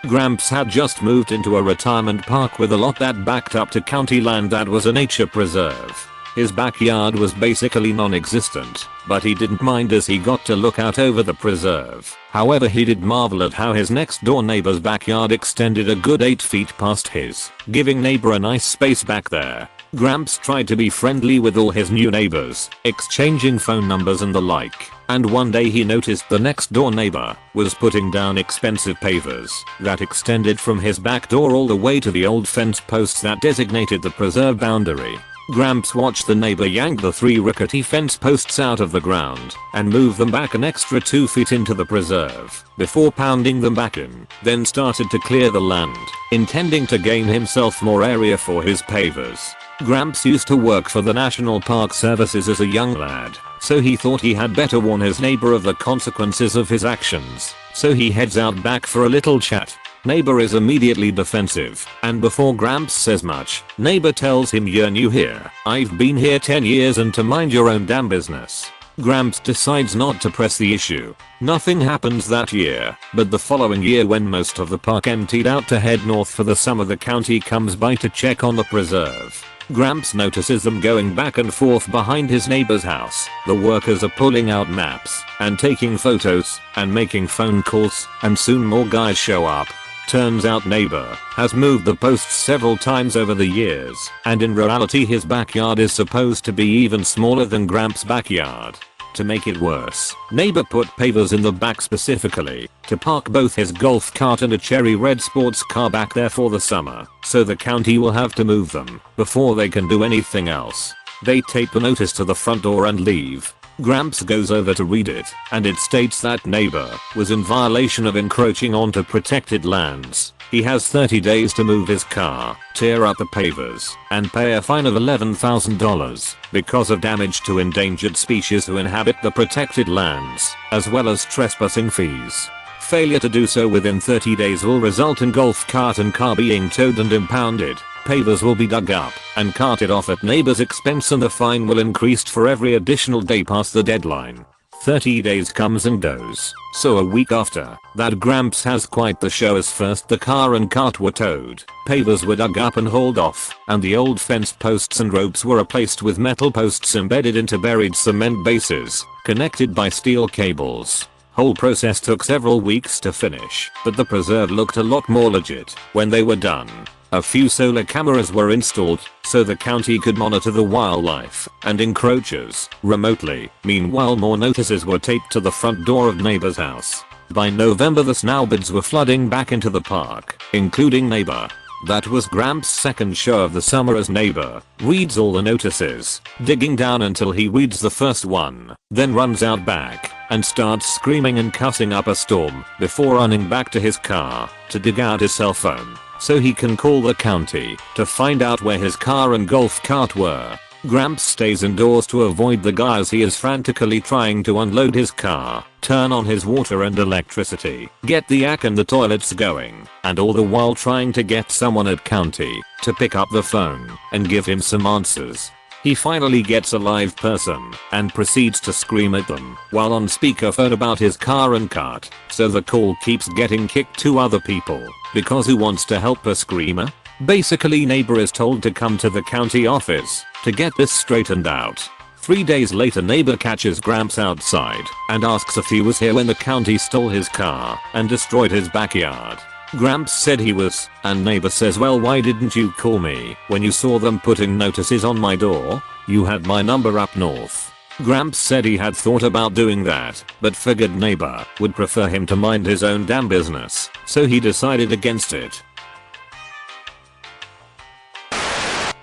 Gramps had just moved into a retirement park with a lot that backed up to county land that was a nature preserve. His backyard was basically non-existent, but he didn't mind as he got to look out over the preserve. However, he did marvel at how his next door neighbor's backyard extended a good 8 feet past his, giving neighbor a nice space back there. Gramps tried to be friendly with all his new neighbors, exchanging phone numbers and the like, and one day he noticed the next door neighbor was putting down expensive pavers that extended from his back door all the way to the old fence posts that designated the preserve boundary. Gramps watched the neighbor yank the 3 rickety fence posts out of the ground and move them back an extra 2 feet into the preserve before pounding them back in, then started to clear the land, intending to gain himself more area for his pavers. Gramps used to work for the National Park Services as a young lad, so he thought he had better warn his neighbor of the consequences of his actions, so he heads out back for a little chat. Neighbor is immediately defensive, and before Gramps says much, neighbor tells him, "You're new here. I've been here 10 years and to mind your own damn business." Gramps decides not to press the issue. Nothing happens that year, but the following year when most of the park emptied out to head north for the summer, the county comes by to check on the preserve. Gramps notices them going back and forth behind his neighbor's house. The workers are pulling out maps and taking photos and making phone calls, and soon more guys show up. Turns out neighbor has moved the posts several times over the years, and in reality his backyard is supposed to be even smaller than Gramps' backyard. To make it worse, neighbor put pavers in the back specifically to park both his golf cart and a cherry red sports car back there for the summer, so the county will have to move them before they can do anything else. They tape a notice to the front door and leave. Gramps goes over to read it, and it states that neighbor was in violation of encroaching onto protected lands. He has 30 days to move his car, tear up the pavers, and pay a fine of $11,000 because of damage to endangered species who inhabit the protected lands, as well as trespassing fees. Failure to do so within 30 days will result in golf cart and car being towed and impounded. Pavers will be dug up and carted off at neighbor's expense, and the fine will increase for every additional day past the deadline. 30 days comes and goes, so a week after that Gramps has quite the show as first the car and cart were towed, pavers were dug up and hauled off, and the old fence posts and ropes were replaced with metal posts embedded into buried cement bases, connected by steel cables. Whole process took several weeks to finish, but the preserve looked a lot more legit when they were done. A few solar cameras were installed so the county could monitor the wildlife and encroachers remotely. Meanwhile, more notices were taped to the front door of neighbor's house. By November, the snowbirds were flooding back into the park, including neighbor. That was Gramps' second show of the summer as neighbor reads all the notices, digging down until he reads the first one, then runs out back and starts screaming and cussing up a storm before running back to his car to dig out his cell phone so he can call the county to find out where his car and golf cart were. Gramps stays indoors to avoid the guys. He is frantically trying to unload his car, turn on his water and electricity, get the yak and the toilets going, and all the while trying to get someone at county to pick up the phone and give him some answers. He finally gets a live person and proceeds to scream at them while on speakerphone about his car and cart, so the call keeps getting kicked to other people because who wants to help a screamer? Basically, neighbor is told to come to the county office to get this straightened out. 3 days later, neighbor catches Gramps outside and asks if he was here when the county stole his car and destroyed his backyard. Gramps said he was, and neighbor says, "Well, why didn't you call me when you saw them putting notices on my door? You had my number up north." Gramps said he had thought about doing that, but figured neighbor would prefer him to mind his own damn business, so he decided against it.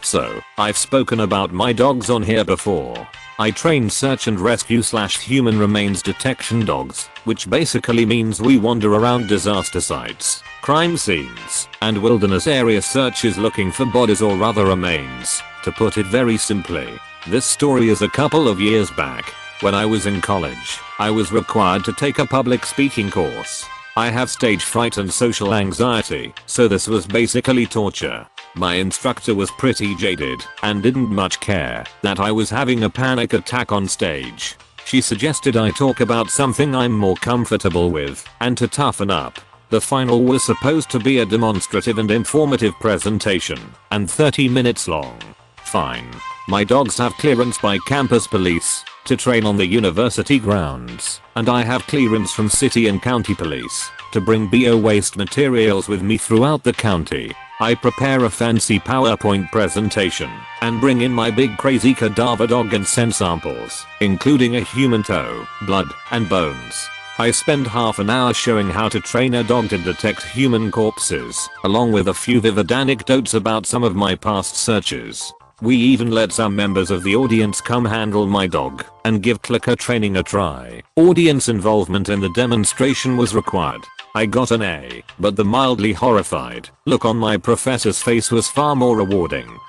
So, I've spoken about my dogs on here before. I train search and rescue / human remains detection dogs, which basically means we wander around disaster sites, crime scenes, and wilderness area searches looking for bodies or other remains. To put it very simply, this story is a couple of years back. When I was in college, I was required to take a public speaking course. I have stage fright and social anxiety, so this was basically torture. My instructor was pretty jaded and didn't much care that I was having a panic attack on stage. She suggested I talk about something I'm more comfortable with and to toughen up. The final was supposed to be a demonstrative and informative presentation, and 30 minutes long. Fine. My dogs have clearance by campus police to train on the university grounds, and I have clearance from city and county police to bring bio waste materials with me throughout the county. I prepare a fancy PowerPoint presentation and bring in my big crazy cadaver dog and send samples, including a human toe, blood, and bones. I spend half an hour showing how to train a dog to detect human corpses, along with a few vivid anecdotes about some of my past searches. We even let some members of the audience come handle my dog and give clicker training a try. Audience involvement in the demonstration was required. I got an A, but the mildly horrified look on my professor's face was far more rewarding.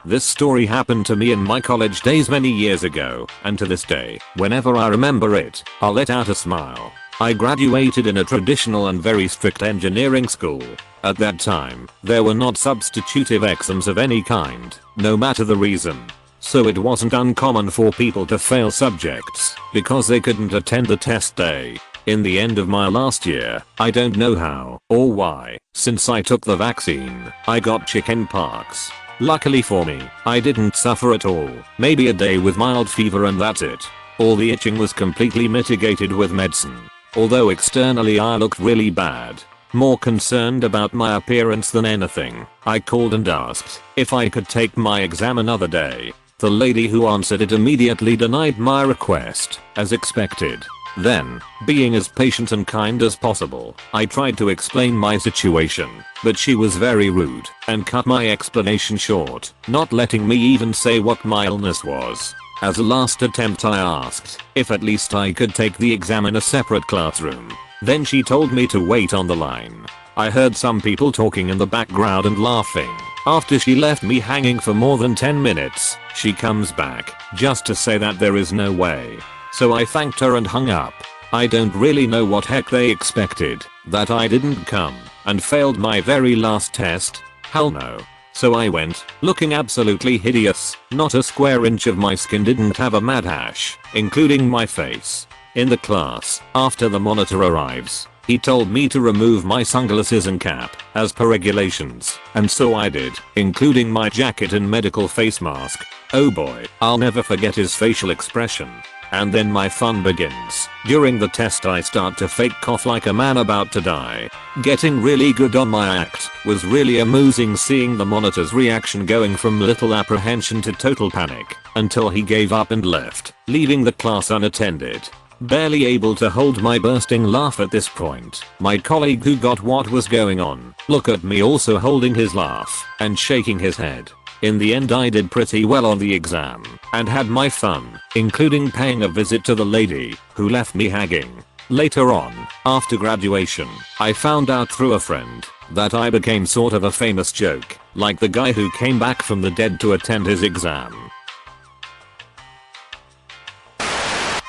This story happened to me in my college days many years ago, and to this day, whenever I remember it, I'll let out a smile. I graduated in a traditional and very strict engineering school. At that time, there were not substitutive exams of any kind, no matter the reason. So it wasn't uncommon for people to fail subjects because they couldn't attend the test day. In the end of my last year, I don't know how or why, since I took the vaccine, I got chicken pox. Luckily for me, I didn't suffer at all, maybe a day with mild fever and that's it. All the itching was completely mitigated with medicine. Although externally I looked really bad, more concerned about my appearance than anything, I called and asked if I could take my exam another day. The lady who answered it immediately denied my request, as expected. Then, being as patient and kind as possible, I tried to explain my situation, but she was very rude and cut my explanation short, not letting me even say what my illness was. As a last attempt I asked if at least I could take the exam in a separate classroom. Then she told me to wait on the line. I heard some people talking in the background and laughing. After she left me hanging for more than 10 minutes, she comes back just to say that there is no way. So I thanked her and hung up. I don't really know what heck they expected, that I didn't come and failed my very last test. Hell no. So I went, looking absolutely hideous. Not a square inch of my skin didn't have a mad hash, including my face. In the class, after the monitor arrives, he told me to remove my sunglasses and cap, as per regulations, and so I did, including my jacket and medical face mask. Oh boy, I'll never forget his facial expression. And then my fun begins. During the test I start to fake cough like a man about to die. Getting really good on my act was really amusing, seeing the monitor's reaction going from little apprehension to total panic, until he gave up and left, leaving the class unattended. Barely able to hold my bursting laugh at this point, my colleague who got what was going on, looked at me also holding his laugh, and shaking his head. In the end I did pretty well on the exam, and had my fun, including paying a visit to the lady, who left me hanging. Later on, after graduation, I found out through a friend, that I became sort of a famous joke, like the guy who came back from the dead to attend his exam.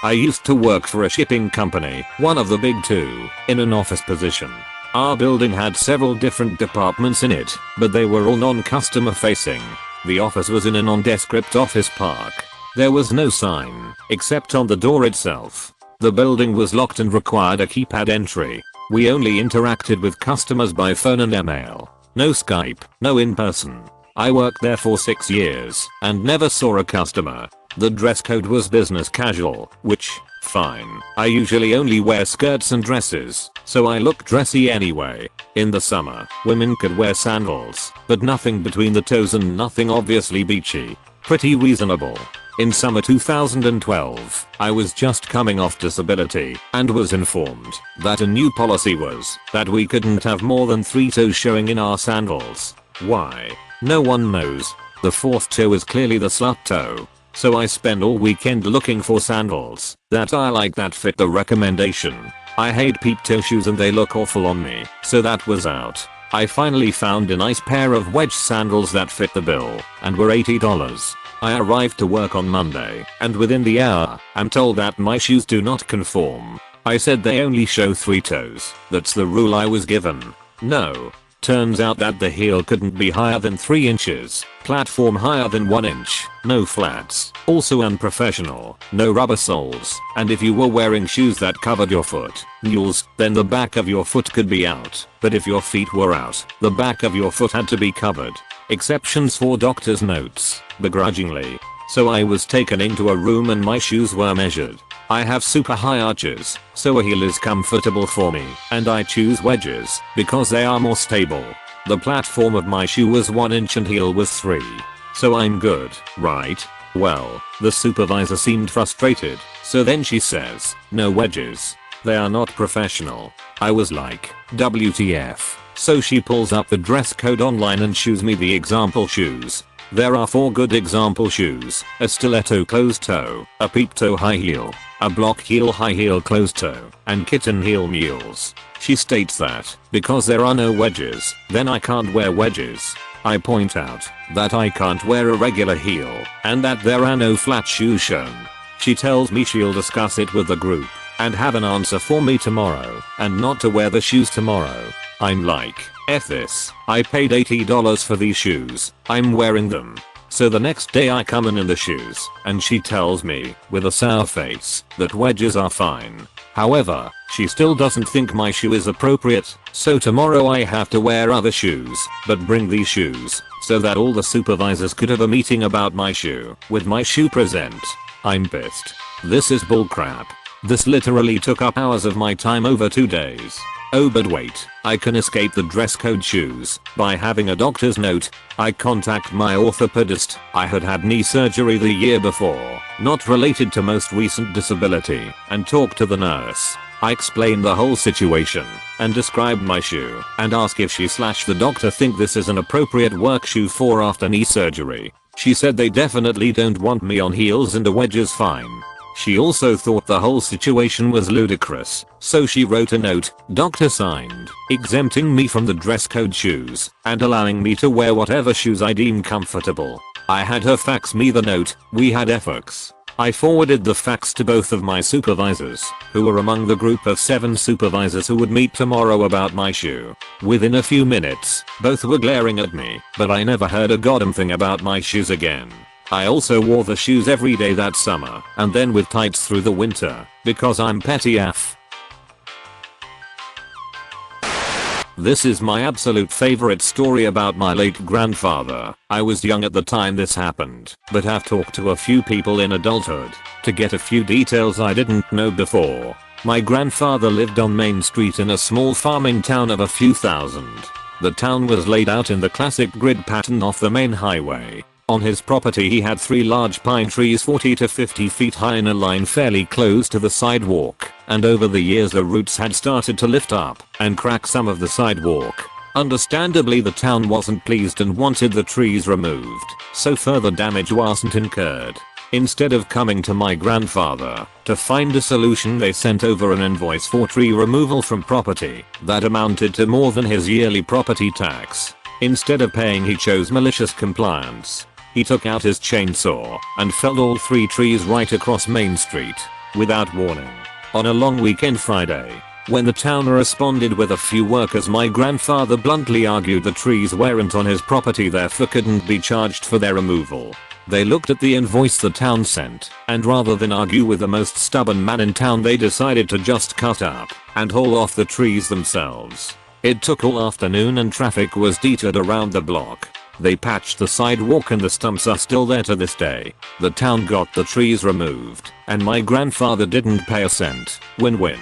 I used to work for a shipping company, one of the big two, in an office position. Our building had several different departments in it, but they were all non-customer facing. The office was in a nondescript office park. There was no sign, except on the door itself. The building was locked and required a keypad entry. We only interacted with customers by phone and email. No Skype, no in-person. I worked there for 6 years, and never saw a customer. The dress code was business casual, which, fine. I usually only wear skirts and dresses, so I look dressy anyway. In the summer, women could wear sandals, but nothing between the toes and nothing obviously beachy. Pretty reasonable. In summer 2012, I was just coming off disability and was informed that a new policy was that we couldn't have more than 3 toes showing in our sandals. Why? No one knows. The 4th toe is clearly the slut toe. So I spend all weekend looking for sandals that I like that fit the recommendation. I hate peep toe shoes and they look awful on me, so that was out. I finally found a nice pair of wedge sandals that fit the bill and were $80. I arrived to work on Monday, and within the hour, I'm told that my shoes do not conform. I said they only show 3 toes. That's the rule I was given. No. Turns out that the heel couldn't be higher than 3 inches, platform higher than 1 inch, no flats, also unprofessional, no rubber soles, and if you were wearing shoes that covered your foot, mules, then the back of your foot could be out, but if your feet were out, the back of your foot had to be covered. Exceptions for doctor's notes, begrudgingly. So I was taken into a room and my shoes were measured. I have super high arches, so a heel is comfortable for me, and I choose wedges, because they are more stable. The platform of my shoe was 1 inch and heel was 3. So I'm good, right? Well, the supervisor seemed frustrated, so then she says, no wedges. They are not professional. I was like, WTF. So she pulls up the dress code online and shows me the example shoes. There are 4 good example shoes, a stiletto closed toe, a peep toe high heel, a block heel high heel closed toe, and kitten heel mules. She states that, because there are no wedges, then I can't wear wedges. I point out that I can't wear a regular heel, and that there are no flat shoes shown. She tells me she'll discuss it with the group, and have an answer for me tomorrow, and not to wear the shoes tomorrow. I'm like, F this, I paid $80 for these shoes, I'm wearing them. So the next day I come in the shoes, and she tells me, with a sour face, that wedges are fine. However, she still doesn't think my shoe is appropriate, so tomorrow I have to wear other shoes, but bring these shoes, so that all the supervisors could have a meeting about my shoe, with my shoe present. I'm pissed. This is bullcrap. This literally took up hours of my time over 2 days. Oh but wait, I can escape the dress code shoes by having a doctor's note. I contact my orthopedist. I had had knee surgery the year before, not related to most recent disability, and talk to the nurse. I explain the whole situation and describe my shoe and ask if she/the doctor think this is an appropriate work shoe for after knee surgery. She said they definitely don't want me on heels and a wedge is fine. She also thought the whole situation was ludicrous, so she wrote a note, doctor signed, exempting me from the dress code shoes and allowing me to wear whatever shoes I deem comfortable. I had her fax me the note. We had FX. I forwarded the fax to both of my supervisors, who were among the group of 7 supervisors who would meet tomorrow about my shoe. Within a few minutes, both were glaring at me, but I never heard a goddamn thing about my shoes again. I also wore the shoes every day that summer, and then with tights through the winter, because I'm petty AF. This is my absolute favorite story about my late grandfather. I was young at the time this happened, but have talked to a few people in adulthood to get a few details I didn't know before. My grandfather lived on Main Street in a small farming town of a few thousand. The town was laid out in the classic grid pattern off the main highway. On his property he had 3 large pine trees 40 to 50 feet high in a line fairly close to the sidewalk, and over the years the roots had started to lift up and crack some of the sidewalk. Understandably the town wasn't pleased and wanted the trees removed, so further damage wasn't incurred. Instead of coming to my grandfather to find a solution, they sent over an invoice for tree removal from property that amounted to more than his yearly property tax. Instead of paying, he chose malicious compliance. He took out his chainsaw and felled all 3 trees right across Main Street, without warning. On a long weekend Friday, when the town responded with a few workers, my grandfather bluntly argued the trees weren't on his property, therefore couldn't be charged for their removal. They looked at the invoice the town sent, and rather than argue with the most stubborn man in town, they decided to just cut up and haul off the trees themselves. It took all afternoon and traffic was detoured around the block. They patched the sidewalk and the stumps are still there to this day. The town got the trees removed, and my grandfather didn't pay a cent. Win-win.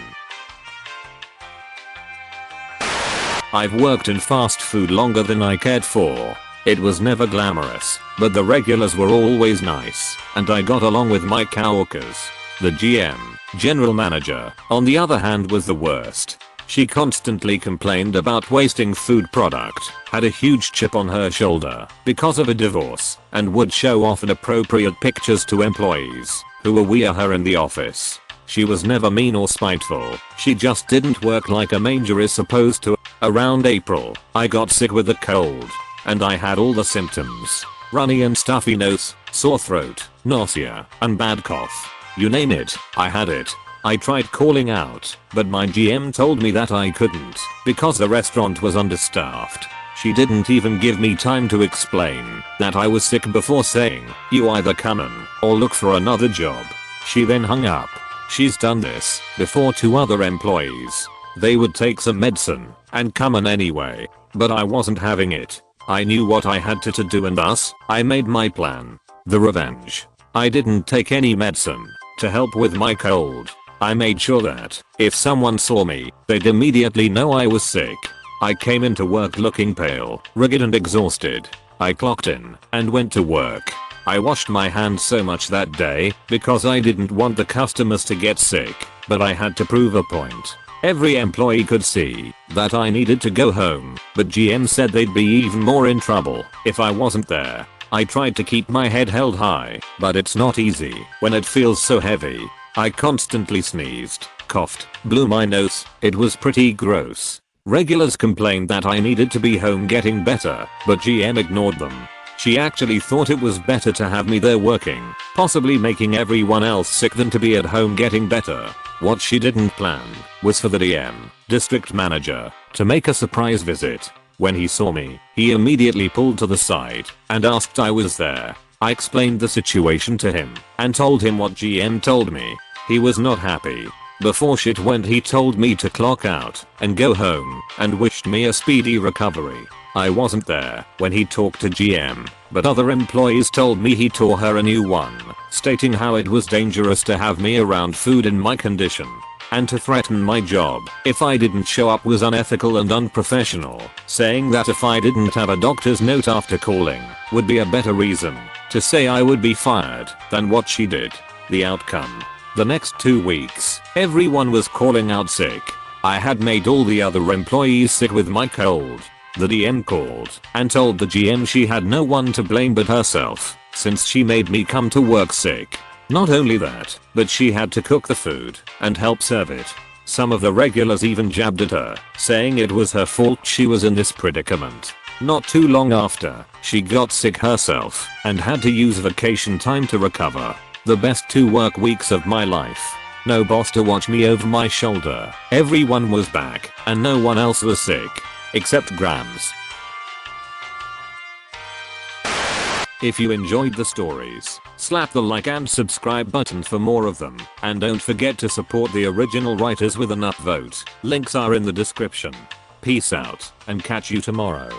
I've worked in fast food longer than I cared for. It was never glamorous, but the regulars were always nice, and I got along with my coworkers. The GM, general manager, on the other hand, was the worst. She constantly complained about wasting food product, had a huge chip on her shoulder because of a divorce, and would show off inappropriate pictures to employees who were wear her in the office. She was never mean or spiteful, she just didn't work like a manager is supposed to. Around April, I got sick with a cold, and I had all the symptoms: runny and stuffy nose, sore throat, nausea, and bad cough. You name it, I had it. I tried calling out, but my GM told me that I couldn't because the restaurant was understaffed. She didn't even give me time to explain that I was sick before saying, "You either come in or look for another job." She then hung up. She's done this before to other employees. They would take some medicine and come in anyway, but I wasn't having it. I knew what I had to do and thus I made my plan. The revenge. I didn't take any medicine to help with my cold. I made sure that if someone saw me, they'd immediately know I was sick. I came into work looking pale, rigid and exhausted. I clocked in and went to work. I washed my hands so much that day because I didn't want the customers to get sick, but I had to prove a point. Every employee could see that I needed to go home, but GM said they'd be even more in trouble if I wasn't there. I tried to keep my head held high, but it's not easy when it feels so heavy. I constantly sneezed, coughed, blew my nose. It was pretty gross. Regulars complained that I needed to be home getting better, but GM ignored them. She actually thought it was better to have me there working, possibly making everyone else sick than to be at home getting better. What she didn't plan was for the DM, district manager, to make a surprise visit. When he saw me, he immediately pulled to the side and asked I was there. I explained the situation to him and told him what GM told me. He was not happy. Before shit went, he told me to clock out and go home and wished me a speedy recovery. I wasn't there when he talked to GM, but other employees told me he tore her a new one, stating how it was dangerous to have me around food in my condition, and to threaten my job if I didn't show up was unethical and unprofessional, saying that if I didn't have a doctor's note after calling would be a better reason to say I would be fired than what she did. The outcome. The next 2 weeks, everyone was calling out sick. I had made all the other employees sick with my cold. The DM called and told the GM she had no one to blame but herself, since she made me come to work sick. Not only that, but she had to cook the food and help serve it. Some of the regulars even jabbed at her, saying it was her fault she was in this predicament. Not too long after, she got sick herself and had to use vacation time to recover. The best 2 work weeks of my life. No boss to watch me over my shoulder. Everyone was back and no one else was sick. Except Grams. If you enjoyed the stories, slap the like and subscribe button for more of them, and don't forget to support the original writers with an upvote. Links are in the description. Peace out, and catch you tomorrow.